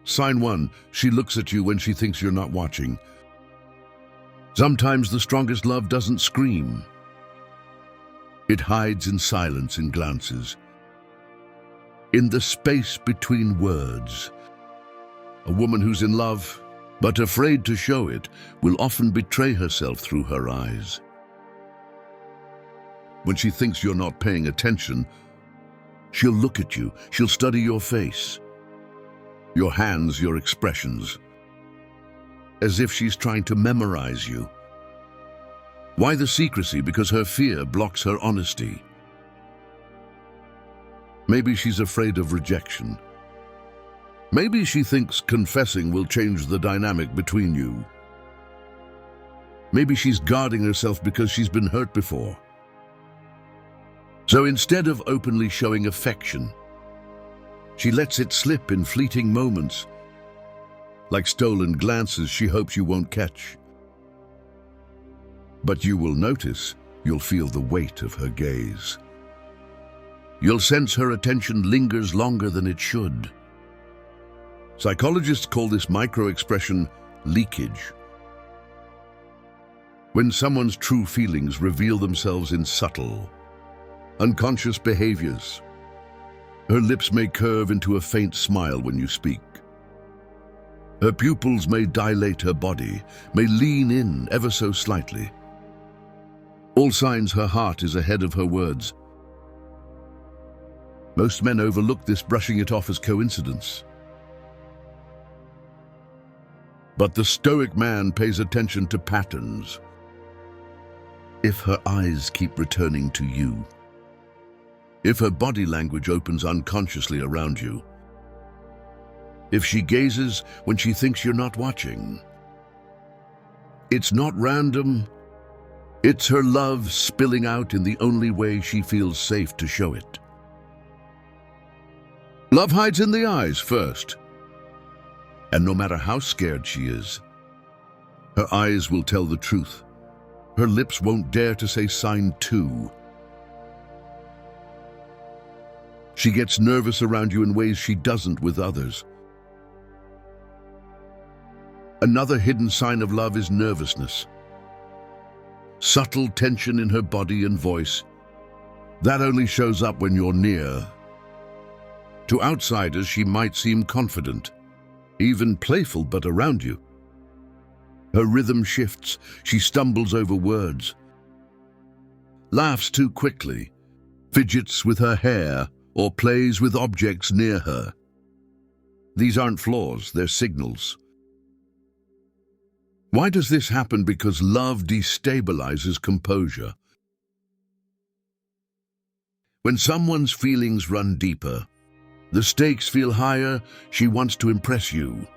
Sign 1, she looks at you when she thinks you're not watching. Sometimes the strongest love doesn't scream. It hides in silence and glances. In the space between words. A woman who's in love, but afraid to show it, will often betray herself through her eyes. When she thinks you're not paying attention, she'll look at you, she'll study your face, your hands, your expressions, as if she's trying to memorize you. Why the secrecy? Because her fear blocks her honesty. Maybe she's afraid of rejection. Maybe she thinks confessing will change the dynamic between you. Maybe she's guarding herself because she's been hurt before. So instead of openly showing affection, she lets it slip in fleeting moments, like stolen glances she hopes you won't catch. But you will notice, you'll feel the weight of her gaze. You'll sense her attention lingers longer than it should. Psychologists call this micro-expression leakage. When someone's true feelings reveal themselves in subtle, unconscious behaviors. Her lips may curve into a faint smile when you speak. Her pupils may dilate, her body may lean in ever so slightly. All signs her heart is ahead of her words. Most men overlook this, brushing it off as coincidence. But the Stoic man pays attention to patterns. If her eyes keep returning to you, if her body language opens unconsciously around you, if she gazes when she thinks you're not watching, it's not random. It's her love spilling out in the only way she feels safe to show it. Love hides in the eyes first. And no matter how scared she is, her eyes will tell the truth. Her lips won't dare to say sign 2. She gets nervous around you in ways she doesn't with others. Another hidden sign of love is nervousness. Subtle tension in her body and voice. That only shows up when you're near. To outsiders, she might seem confident, even playful, but around you, her rhythm shifts. She stumbles over words, laughs too quickly, fidgets with her hair, or plays with objects near her. These aren't flaws, they're signals. Why does this happen? Because love destabilizes composure. When someone's feelings run deeper, the stakes feel higher. She wants to impress you,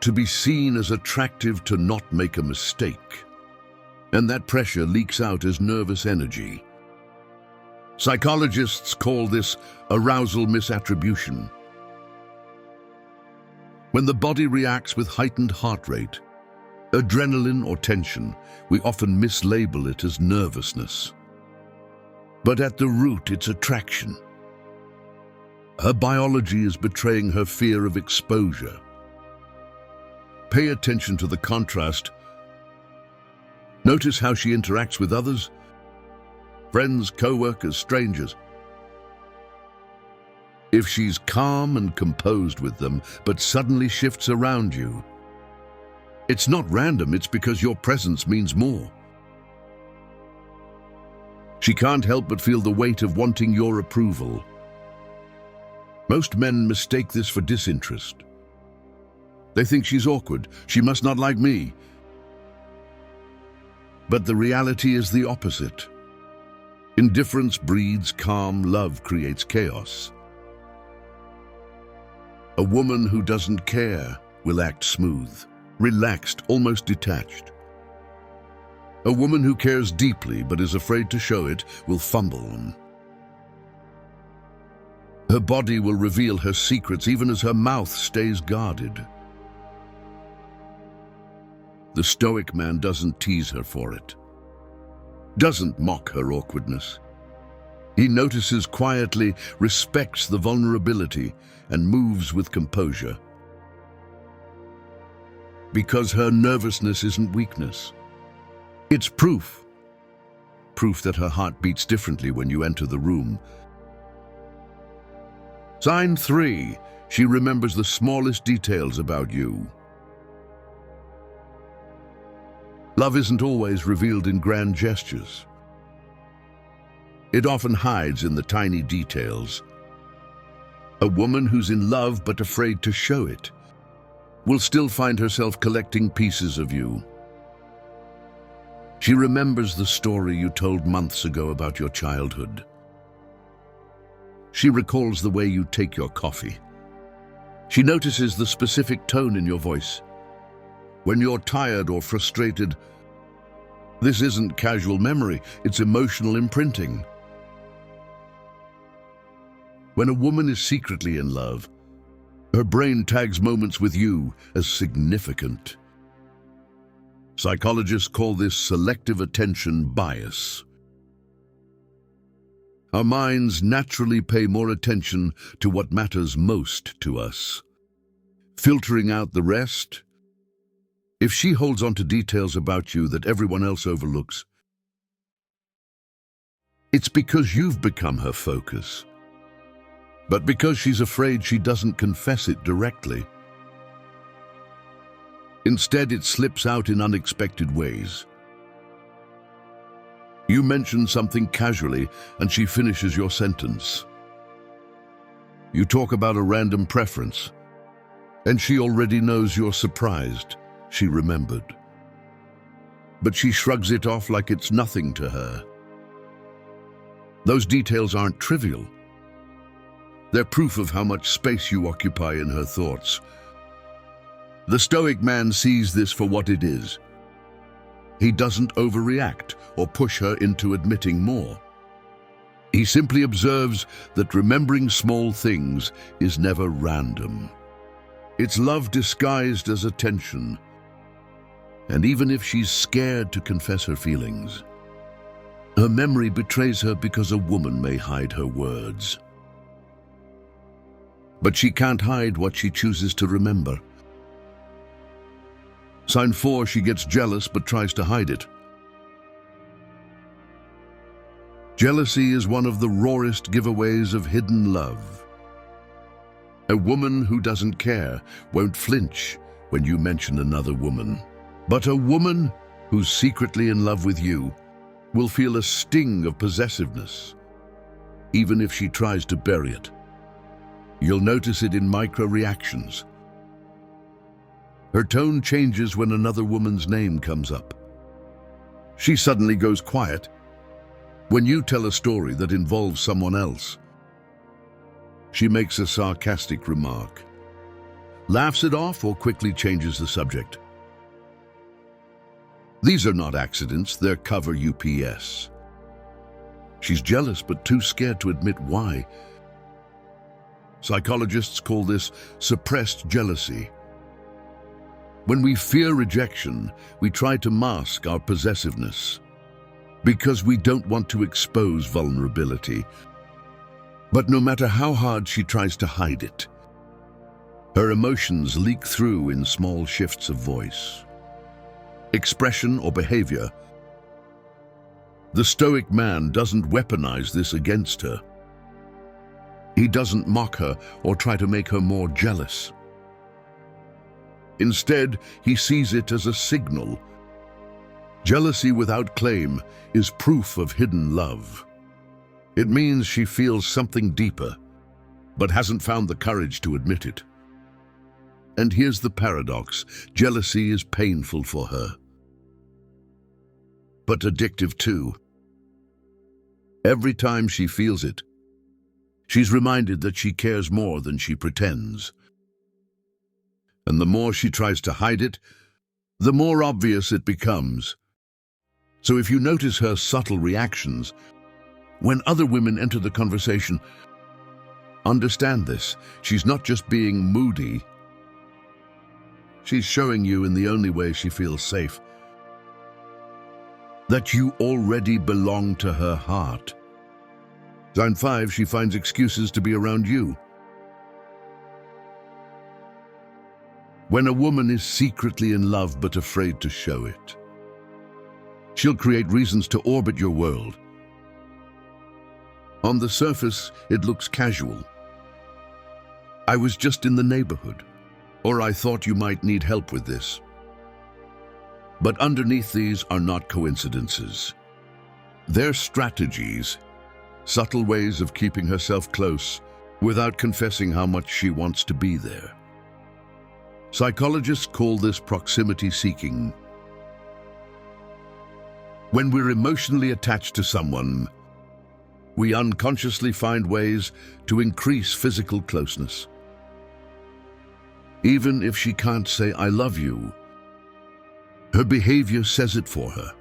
to be seen as attractive, to not make a mistake. And that pressure leaks out as nervous energy. Psychologists call this arousal misattribution. When the body reacts with heightened heart rate, adrenaline or tension, we often mislabel it as nervousness. But at the root, it's attraction. Her biology is betraying her fear of exposure. Pay attention to the contrast. Notice how she interacts with others, friends, co-workers, strangers. If she's calm and composed with them, but suddenly shifts around you, it's not random, it's because your presence means more. She can't help but feel the weight of wanting your approval. Most men mistake this for disinterest. They think she's awkward, she must not like me. But the reality is the opposite. Indifference breeds calm, love creates chaos. A woman who doesn't care will act smooth, relaxed, almost detached. A woman who cares deeply but is afraid to show it will fumble. Her body will reveal her secrets even as her mouth stays guarded. The Stoic man doesn't tease her for it, doesn't mock her awkwardness. He notices quietly, respects the vulnerability, and moves with composure. Because her nervousness isn't weakness. It's proof. Proof that her heart beats differently when you enter the room. Sign 3. She remembers the smallest details about you. Love isn't always revealed in grand gestures. It often hides in the tiny details. A woman who's in love but afraid to show it will still find herself collecting pieces of you. She remembers the story you told months ago about your childhood. She recalls the way you take your coffee. She notices the specific tone in your voice. When you're tired or frustrated, this isn't casual memory, it's emotional imprinting. When a woman is secretly in love, her brain tags moments with you as significant. Psychologists call this selective attention bias. Our minds naturally pay more attention to what matters most to us, filtering out the rest. If she holds on to details about you that everyone else overlooks, it's because you've become her focus. But because she's afraid she doesn't confess it directly. Instead, it slips out in unexpected ways. You mention something casually, and she finishes your sentence. You talk about a random preference, and she already knows you're surprised. She remembered. But she shrugs it off like it's nothing to her. Those details aren't trivial. They're proof of how much space you occupy in her thoughts. The Stoic man sees this for what it is. He doesn't overreact or push her into admitting more. He simply observes that remembering small things is never random. It's love disguised as attention. And even if she's scared to confess her feelings, her memory betrays her because a woman may hide her words. But she can't hide what she chooses to remember. Sign 4, she gets jealous but tries to hide it. Jealousy is one of the rawest giveaways of hidden love. A woman who doesn't care won't flinch when you mention another woman. But a woman who's secretly in love with you will feel a sting of possessiveness, even if she tries to bury it. You'll notice it in micro-reactions. Her tone changes when another woman's name comes up. She suddenly goes quiet when you tell a story that involves someone else. She makes a sarcastic remark, laughs it off, or quickly changes the subject. These are not accidents, they're cover UPS. She's jealous but too scared to admit why. Psychologists call this suppressed jealousy. When we fear rejection, we try to mask our possessiveness because we don't want to expose vulnerability. But no matter how hard she tries to hide it, her emotions leak through in small shifts of voice, expression, or behavior. The Stoic man doesn't weaponize this against her. He doesn't mock her or try to make her more jealous. Instead, he sees it as a signal. Jealousy without claim is proof of hidden love. It means she feels something deeper, but hasn't found the courage to admit it. And here's the paradox: jealousy is painful for her, but addictive too. Every time she feels it, she's reminded that she cares more than she pretends. And the more she tries to hide it, the more obvious it becomes. So if you notice her subtle reactions when other women enter the conversation, understand this: she's not just being moody. She's showing you, in the only way she feels safe, that you already belong to her heart. Sign 5, she finds excuses to be around you. When a woman is secretly in love but afraid to show it, she'll create reasons to orbit your world. On the surface, it looks casual. I was just in the neighborhood, or I thought you might need help with this. But underneath these are not coincidences. They're strategies, subtle ways of keeping herself close without confessing how much she wants to be there. Psychologists call this proximity seeking. When we're emotionally attached to someone, we unconsciously find ways to increase physical closeness. Even if she can't say, "I love you," her behavior says it for her.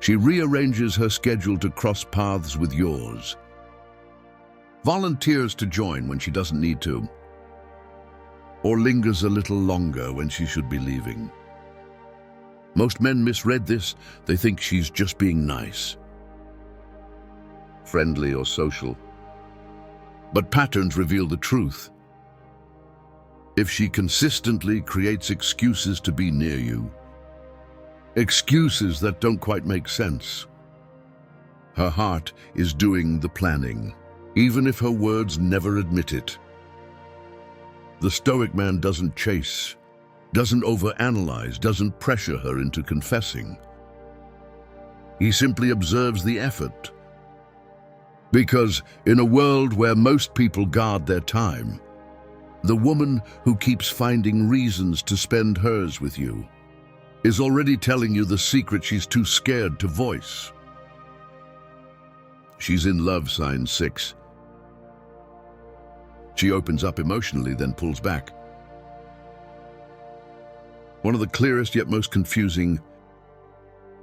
She rearranges her schedule to cross paths with yours, volunteers to join when she doesn't need to, or lingers a little longer when she should be leaving. Most men misread this. They think she's just being nice, friendly or social. But patterns reveal the truth. If she consistently creates excuses to be near you, excuses that don't quite make sense, her heart is doing the planning, even if her words never admit it. The Stoic man doesn't chase, doesn't overanalyze, doesn't pressure her into confessing. He simply observes the effort. Because in a world where most people guard their time, the woman who keeps finding reasons to spend hers with you is already telling you the secret she's too scared to voice. She's in love, sign 6. She opens up emotionally, then pulls back. One of the clearest yet most confusing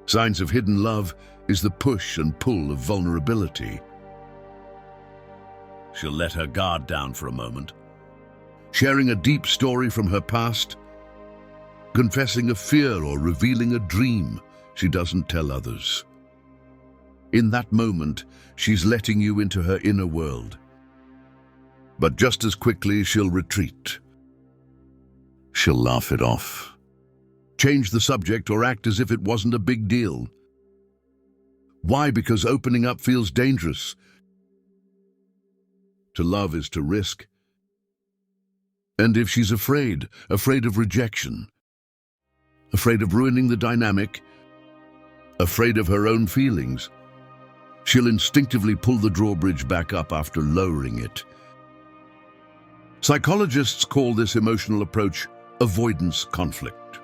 signs of hidden love is the push and pull of vulnerability. She'll let her guard down for a moment, sharing a deep story from her past, confessing a fear or revealing a dream she doesn't tell others. In that moment, she's letting you into her inner world. But just as quickly, she'll retreat. She'll laugh it off, change the subject, or act as if it wasn't a big deal. Why? Because opening up feels dangerous. To love is to risk. And if she's afraid of rejection, afraid of ruining the dynamic, afraid of her own feelings, she'll instinctively pull the drawbridge back up after lowering it. Psychologists call this emotional approach avoidance conflict.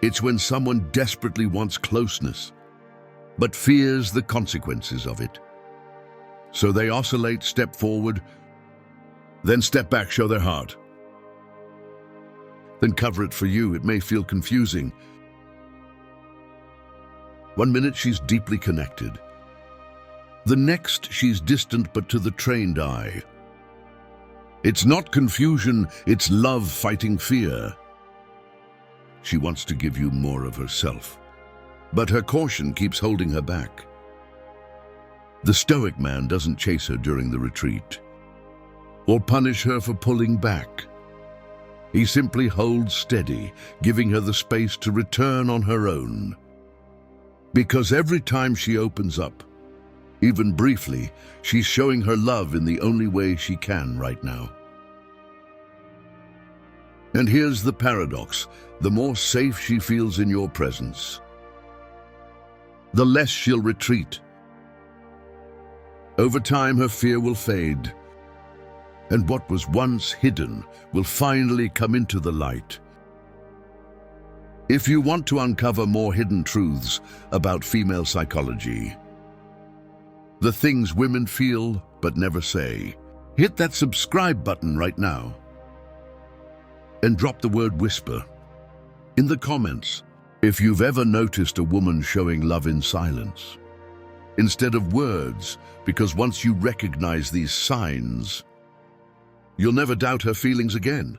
It's when someone desperately wants closeness, but fears the consequences of it. So they oscillate, step forward, then step back, show their heart, then cover it for you. It may feel confusing. One minute she's deeply connected. The next she's distant, but to the trained eye. It's not confusion, it's love fighting fear. She wants to give you more of herself, but her caution keeps holding her back. The Stoic man doesn't chase her during the retreat or punish her for pulling back. He simply holds steady, giving her the space to return on her own. Because every time she opens up, even briefly, she's showing her love in the only way she can right now. And here's the paradox: the more safe she feels in your presence, the less she'll retreat. Over time, her fear will fade, and what was once hidden will finally come into the light. If you want to uncover more hidden truths about female psychology, the things women feel but never say, hit that subscribe button right now and drop the word whisper in the comments if you've ever noticed a woman showing love in silence instead of words, because once you recognize these signs, you'll never doubt her feelings again.